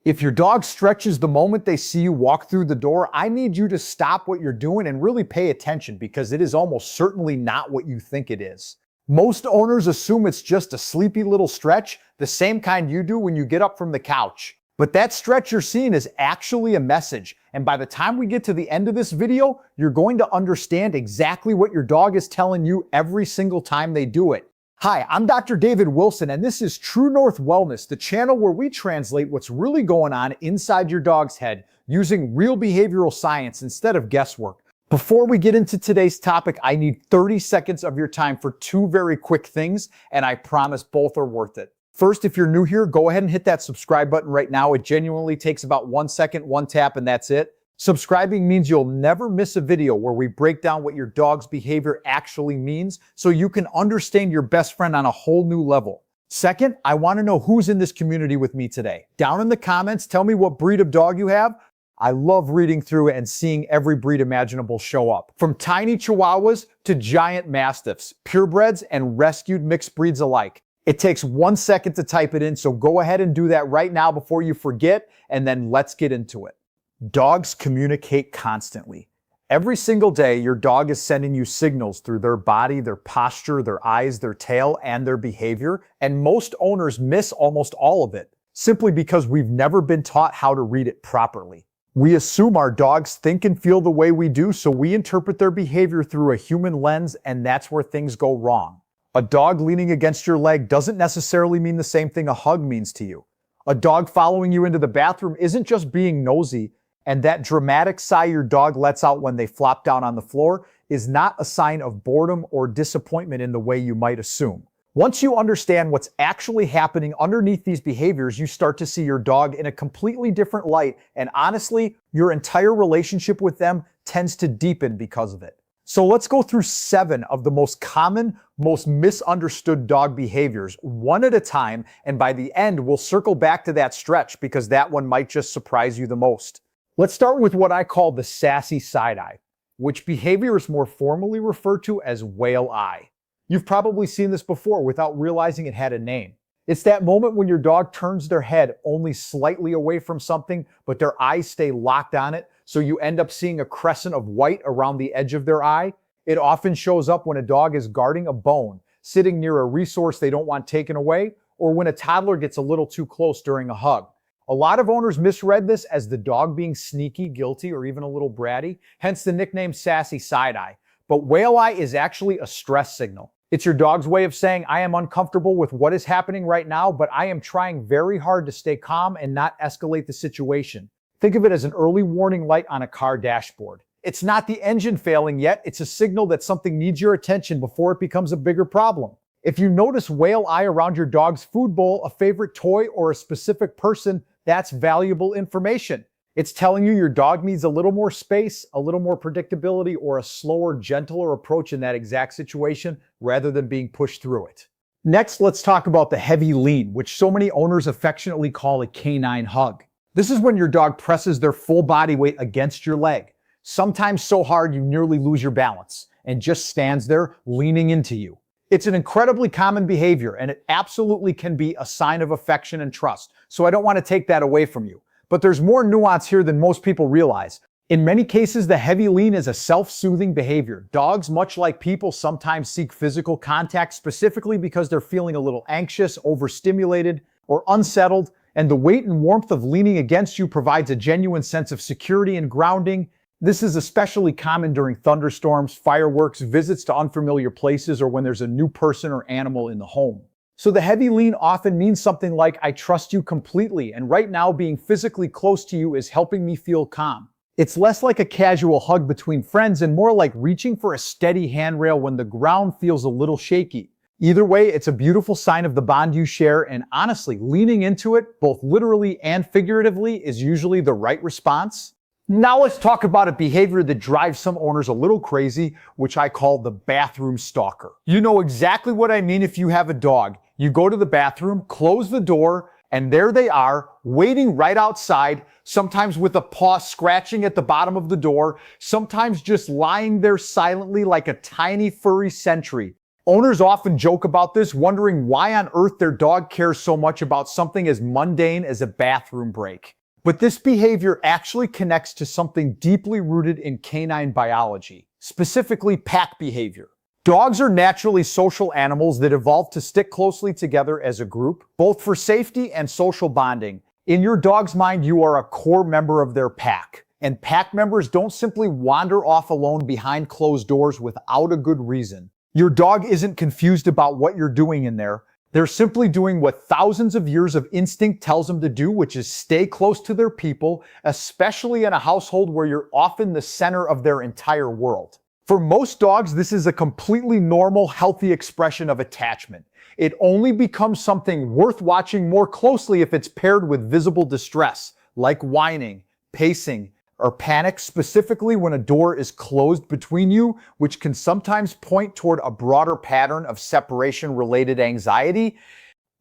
If your dog stretches the moment they see you walk through the door, I need you to stop what you're doing and really pay attention, because it is almost certainly not what you think it is. Most owners assume it's just a sleepy little stretch, the same kind you do when you get up from the couch. But that stretch you're seeing is actually a message, and by the time we get to the end of this video, you're going to understand exactly what your dog is telling you every single time they do it. Hi, I'm Dr. David Wilson, and this is True North Wellness, the channel where we translate what's really going on inside your dog's head using real behavioral science instead of guesswork. Before we get into today's topic, I need 30 seconds of your time for two very quick things, and I promise both are worth it. First, if you're new here, go ahead and hit that subscribe button right now. It genuinely takes about 1 second, one tap, and that's it. Subscribing means you'll never miss a video where we break down what your dog's behavior actually means so you can understand your best friend on a whole new level. Second, I want to know who's in this community with me today. Down in the comments, tell me what breed of dog you have. I love reading through it and seeing every breed imaginable show up. From tiny Chihuahuas to giant Mastiffs, purebreds and rescued mixed breeds alike. It takes 1 second to type it in, so go ahead and do that right now before you forget, and then let's get into it. Dogs communicate constantly. Every single day, your dog is sending you signals through their body, their posture, their eyes, their tail, and their behavior, and most owners miss almost all of it, simply because we've never been taught how to read it properly. We assume our dogs think and feel the way we do, so we interpret their behavior through a human lens, and that's where things go wrong. A dog leaning against your leg doesn't necessarily mean the same thing a hug means to you. A dog following you into the bathroom isn't just being nosy, and that dramatic sigh your dog lets out when they flop down on the floor is not a sign of boredom or disappointment in the way you might assume. Once you understand what's actually happening underneath these behaviors, you start to see your dog in a completely different light, and honestly, your entire relationship with them tends to deepen because of it. So let's go through 7 of the most common, most misunderstood dog behaviors, one at a time, and by the end, we'll circle back to that stretch because that one might just surprise you the most. Let's start with what I call the sassy side eye, which behavior is more formally referred to as whale eye. You've probably seen this before without realizing it had a name. It's that moment when your dog turns their head only slightly away from something, but their eyes stay locked on it, so you end up seeing a crescent of white around the edge of their eye. It often shows up when a dog is guarding a bone, sitting near a resource they don't want taken away, or when a toddler gets a little too close during a hug. A lot of owners misread this as the dog being sneaky, guilty, or even a little bratty, hence the nickname sassy side eye. But whale eye is actually a stress signal. It's your dog's way of saying, I am uncomfortable with what is happening right now, but I am trying very hard to stay calm and not escalate the situation. Think of it as an early warning light on a car dashboard. It's not the engine failing yet, it's a signal that something needs your attention before it becomes a bigger problem. If you notice whale eye around your dog's food bowl, a favorite toy, or a specific person, that's valuable information. It's telling you your dog needs a little more space, a little more predictability, or a slower, gentler approach in that exact situation rather than being pushed through it. Next, let's talk about the heavy lean, which so many owners affectionately call a canine hug. This is when your dog presses their full body weight against your leg, sometimes so hard you nearly lose your balance, and just stands there leaning into you. It's an incredibly common behavior, and it absolutely can be a sign of affection and trust, so I don't want to take that away from you. But there's more nuance here than most people realize. In many cases, the heavy lean is a self-soothing behavior. Dogs, much like people, sometimes seek physical contact specifically because they're feeling a little anxious, overstimulated, or unsettled, and the weight and warmth of leaning against you provides a genuine sense of security and grounding. This is especially common during thunderstorms, fireworks, visits to unfamiliar places, or when there's a new person or animal in the home. So the heavy lean often means something like, I trust you completely, and right now being physically close to you is helping me feel calm. It's less like a casual hug between friends and more like reaching for a steady handrail when the ground feels a little shaky. Either way, it's a beautiful sign of the bond you share, and honestly, leaning into it, both literally and figuratively, is usually the right response. Now let's talk about a behavior that drives some owners a little crazy, which I call the bathroom stalker. You know exactly what I mean if you have a dog. You go to the bathroom, close the door, and there they are, waiting right outside, sometimes with a paw scratching at the bottom of the door, sometimes just lying there silently like a tiny furry sentry. Owners often joke about this, wondering why on earth their dog cares so much about something as mundane as a bathroom break. But this behavior actually connects to something deeply rooted in canine biology, specifically pack behavior. Dogs are naturally social animals that evolved to stick closely together as a group, both for safety and social bonding. In your dog's mind, you are a core member of their pack. And pack members don't simply wander off alone behind closed doors without a good reason. Your dog isn't confused about what you're doing in there. They're simply doing what thousands of years of instinct tells them to do, which is stay close to their people, especially in a household where you're often the center of their entire world. For most dogs, this is a completely normal, healthy expression of attachment. It only becomes something worth watching more closely if it's paired with visible distress, like whining, pacing, or panic, specifically when a door is closed between you, which can sometimes point toward a broader pattern of separation-related anxiety.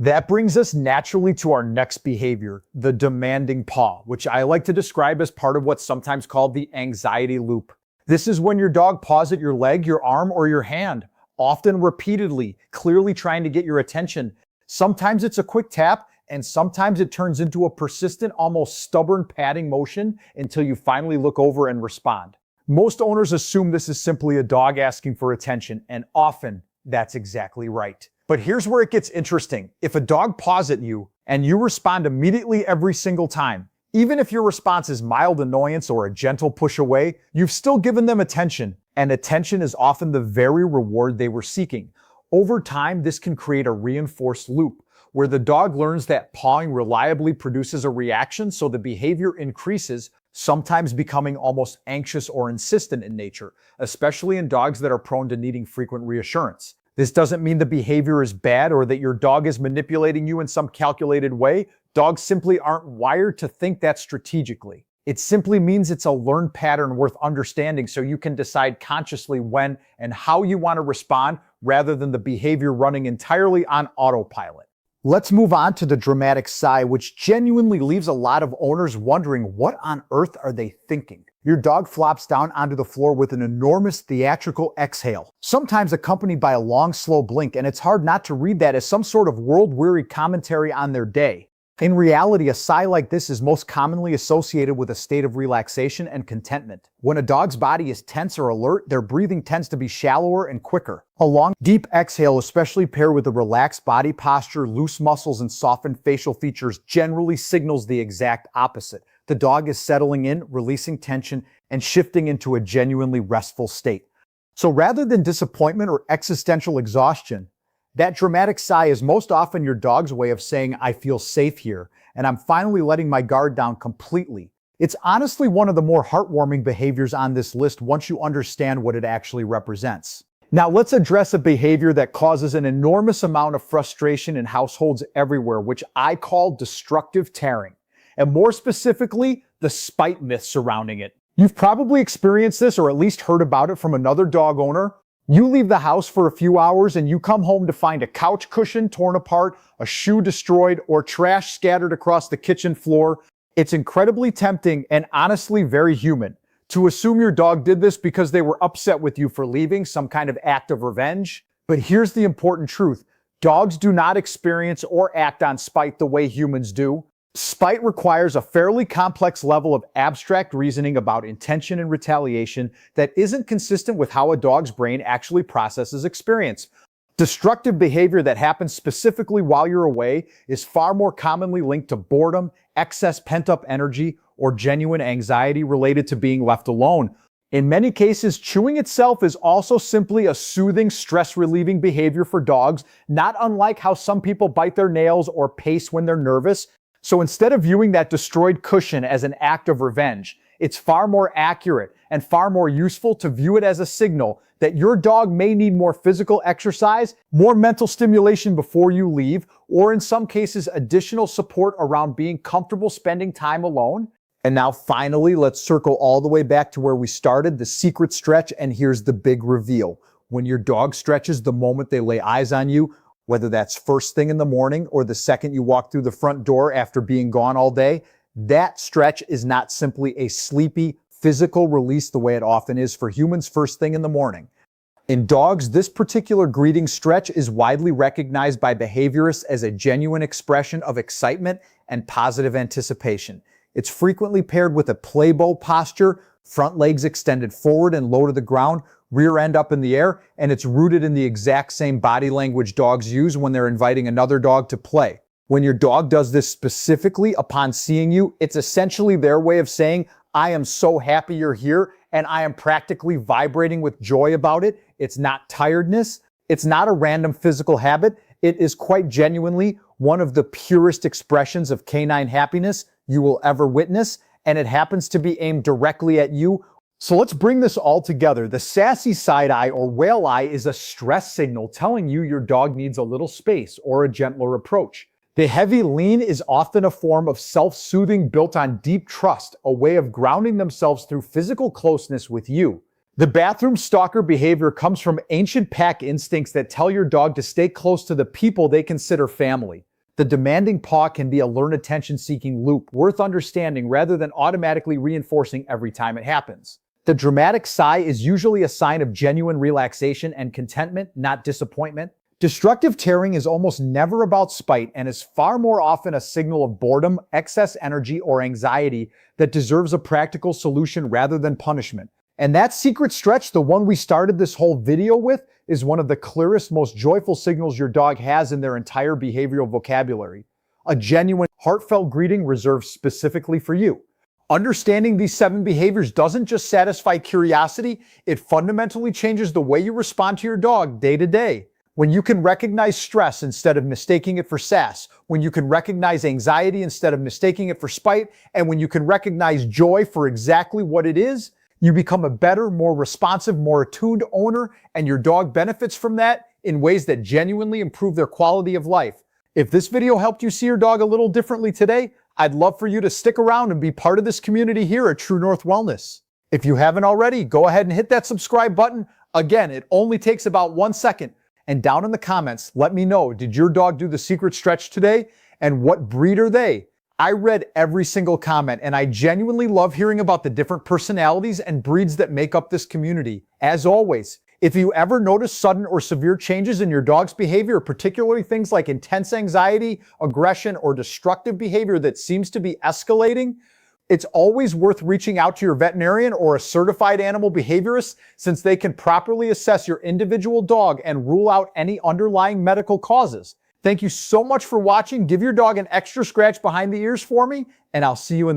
That brings us naturally to our next behavior, the demanding paw, which I like to describe as part of what's sometimes called the anxiety loop. This is when your dog paws at your leg, your arm, or your hand, often repeatedly, clearly trying to get your attention. Sometimes it's a quick tap, and sometimes it turns into a persistent, almost stubborn patting motion until you finally look over and respond. Most owners assume this is simply a dog asking for attention, and often that's exactly right. But here's where it gets interesting. If a dog paws at you and you respond immediately every single time, even if your response is mild annoyance or a gentle push away, you've still given them attention, and attention is often the very reward they were seeking. Over time, this can create a reinforced loop, where the dog learns that pawing reliably produces a reaction, so the behavior increases, sometimes becoming almost anxious or insistent in nature, especially in dogs that are prone to needing frequent reassurance. This doesn't mean the behavior is bad or that your dog is manipulating you in some calculated way. Dogs simply aren't wired to think that strategically. It simply means it's a learned pattern worth understanding, so you can decide consciously when and how you want to respond rather than the behavior running entirely on autopilot. Let's move on to the dramatic sigh, which genuinely leaves a lot of owners wondering, what on earth are they thinking? Your dog flops down onto the floor with an enormous theatrical exhale, sometimes accompanied by a long, slow blink, and it's hard not to read that as some sort of world-weary commentary on their day. In reality, a sigh like this is most commonly associated with a state of relaxation and contentment. When a dog's body is tense or alert, their breathing tends to be shallower and quicker. A long, deep exhale, especially paired with a relaxed body posture, loose muscles, and softened facial features, generally signals the exact opposite. The dog is settling in, releasing tension, and shifting into a genuinely restful state. So rather than disappointment or existential exhaustion, that dramatic sigh is most often your dog's way of saying, I feel safe here, and I'm finally letting my guard down completely. It's honestly one of the more heartwarming behaviors on this list once you understand what it actually represents. Now let's address a behavior that causes an enormous amount of frustration in households everywhere, which I call destructive tearing, and more specifically, the spite myth surrounding it. You've probably experienced this or at least heard about it from another dog owner. You leave the house for a few hours and you come home to find a couch cushion torn apart, a shoe destroyed, or trash scattered across the kitchen floor. It's incredibly tempting and honestly very human to assume your dog did this because they were upset with you for leaving, some kind of act of revenge. But here's the important truth. Dogs do not experience or act on spite the way humans do. Spite requires a fairly complex level of abstract reasoning about intention and retaliation that isn't consistent with how a dog's brain actually processes experience. Destructive behavior that happens specifically while you're away is far more commonly linked to boredom, excess pent-up energy, or genuine anxiety related to being left alone. In many cases, chewing itself is also simply a soothing, stress-relieving behavior for dogs, not unlike how some people bite their nails or pace when they're nervous. So instead of viewing that destroyed cushion as an act of revenge, it's far more accurate and far more useful to view it as a signal that your dog may need more physical exercise, more mental stimulation before you leave, or in some cases, additional support around being comfortable spending time alone. And now finally, let's circle all the way back to where we started, the secret stretch, and here's the big reveal. When your dog stretches the moment they lay eyes on you, whether that's first thing in the morning or the second you walk through the front door after being gone all day, that stretch is not simply a sleepy, physical release the way it often is for humans first thing in the morning. In dogs, this particular greeting stretch is widely recognized by behaviorists as a genuine expression of excitement and positive anticipation. It's frequently paired with a play bow posture, front legs extended forward and low to the ground, rear end up in the air, and it's rooted in the exact same body language dogs use when they're inviting another dog to play. When your dog does this specifically upon seeing you, it's essentially their way of saying, "I am so happy you're here," and I am practically vibrating with joy about it. It's not tiredness. It's not a random physical habit. It is quite genuinely one of the purest expressions of canine happiness you will ever witness, and it happens to be aimed directly at you. So let's bring this all together. The sassy side eye or whale eye is a stress signal telling you your dog needs a little space or a gentler approach. The heavy lean is often a form of self-soothing built on deep trust, a way of grounding themselves through physical closeness with you. The bathroom stalker behavior comes from ancient pack instincts that tell your dog to stay close to the people they consider family. The demanding paw can be a learned attention-seeking loop worth understanding rather than automatically reinforcing every time it happens. The dramatic sigh is usually a sign of genuine relaxation and contentment, not disappointment. Destructive tearing is almost never about spite and is far more often a signal of boredom, excess energy, or anxiety that deserves a practical solution rather than punishment. And that secret stretch, the one we started this whole video with, is one of the clearest, most joyful signals your dog has in their entire behavioral vocabulary. A genuine, heartfelt greeting reserved specifically for you. Understanding these 7 behaviors doesn't just satisfy curiosity, it fundamentally changes the way you respond to your dog day to day. When you can recognize stress instead of mistaking it for sass, when you can recognize anxiety instead of mistaking it for spite, and when you can recognize joy for exactly what it is, you become a better, more responsive, more attuned owner, and your dog benefits from that in ways that genuinely improve their quality of life. If this video helped you see your dog a little differently today, I'd love for you to stick around and be part of this community here at True North Wellness. If you haven't already, go ahead and hit that subscribe button. Again, it only takes about 1 second. And down in the comments, let me know, did your dog do the secret stretch today? And what breed are they? I read every single comment, and I genuinely love hearing about the different personalities and breeds that make up this community. As always, if you ever notice sudden or severe changes in your dog's behavior, particularly things like intense anxiety, aggression, or destructive behavior that seems to be escalating, it's always worth reaching out to your veterinarian or a certified animal behaviorist, since they can properly assess your individual dog and rule out any underlying medical causes. Thank you so much for watching. Give your dog an extra scratch behind the ears for me, and I'll see you in the